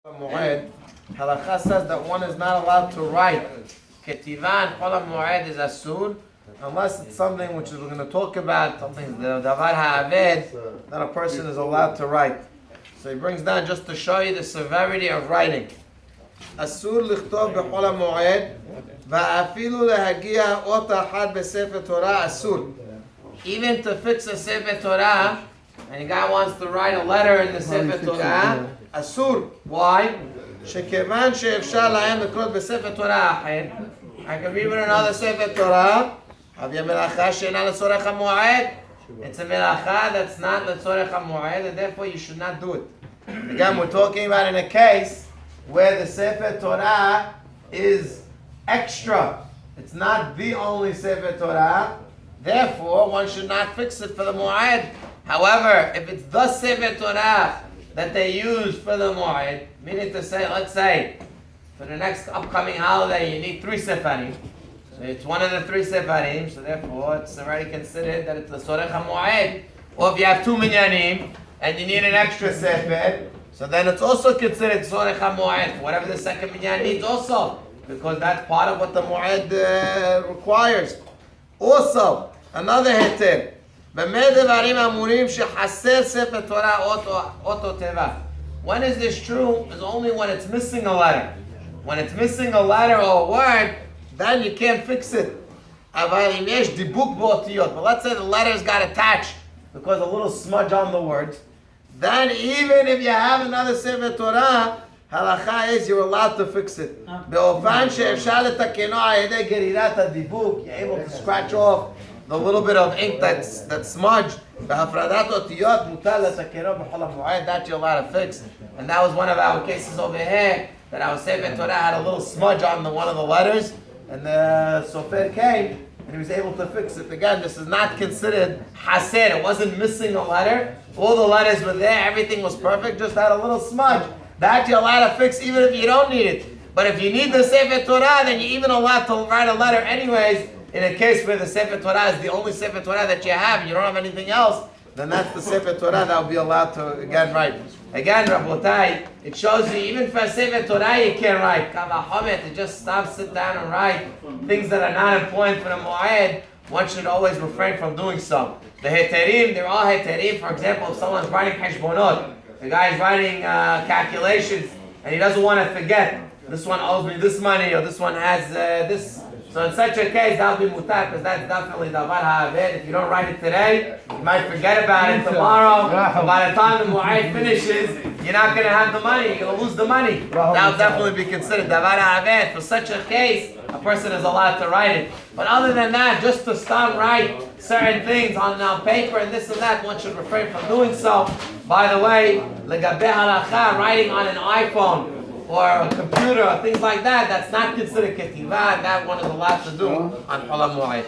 hamoed, halakha says that one is not allowed to write. Ketivan chol hamoed is asur, unless it's something which we're going to talk about, something the davar haaved, that a person is allowed to write. So he brings down just to show you the severity of writing. Asur lichtov bechol hamoed, va'afilu lehagia ot ahad besefer Torah asur. Even to fix a sefer Torah, and a guy wants to write a letter in the sefer Torah, asur. Why? Shekevan she'efshar lahem lekot besefer Torah achid. I can read with another sefer Torah. Havya melacha she'ena letzorech hamoed. It's a melacha that's not letzorech hamoed, and therefore you should not do it. Again, we're talking about in a case where the sefer Torah is extra. It's not the only sefer Torah. Therefore, one should not fix it for the mu'ad. However, if it's the sefer Torah that they use for the mu'ad, meaning to say, let's say, for the next upcoming holiday, you need 3 sefarim. So it's one of the 3 sefarim, so therefore it's already considered that it's the sorech hamu'ad. Or if you have 2 minyanim, and you need an extra sefer, so then it's also considered sorech hamu'ad, for whatever the second minyan needs also, because that's part of what the mu'ad requires. Also, another heter. When is this true? It's only when it's missing a letter. When it's missing a letter or a word, then you can't fix it. But let's say the letters got attached because a little smudge on the words. Then even if you have another sefer Torah, halakha is you're allowed to fix it. You're able to scratch off the little bit of ink that's smudged. That you're allowed to fix. And that was one of our cases over here, that our sefer Torah had a little smudge on one of the letters, and the sefer came and he was able to fix it. Again, this is not considered haser. It wasn't missing a letter. All the letters were there. Everything was perfect. Just had a little smudge. That you're allowed to fix even if you don't need it. But if you need the sefer Torah, then you're even allowed to write a letter anyways. In a case where the sefer Torah is the only sefer Torah that you have, you don't have anything else, then that's the sefer Torah that will be allowed to again write. Again, Rabotai, it shows you even for a sefer Torah you can't write. Hamoed, to just stop, sit down and write things that are not important for the mu'ad, one should always refrain from doing so. The heterim, they're all heterim. For example, if someone's writing heshbonot, the guy's writing calculations, and he doesn't want to forget, this one owes me this money, or this one has this. So in such a case, that will be mutar, because that's definitely davar haaved. If you don't write it today, you might forget about it tomorrow. So by the time the mu'ayid finishes, you're not going to have the money. You're going to lose the money. That will definitely be considered davar haaved. For such a case, a person is allowed to write it. But other than that, just to start write certain things on paper and this and that, one should refrain from doing so. By the way, legabeh halakha, writing on an iPhone or a computer or things like that, that's not considered ketivah. That one is allowed to do on Chol HaMoed.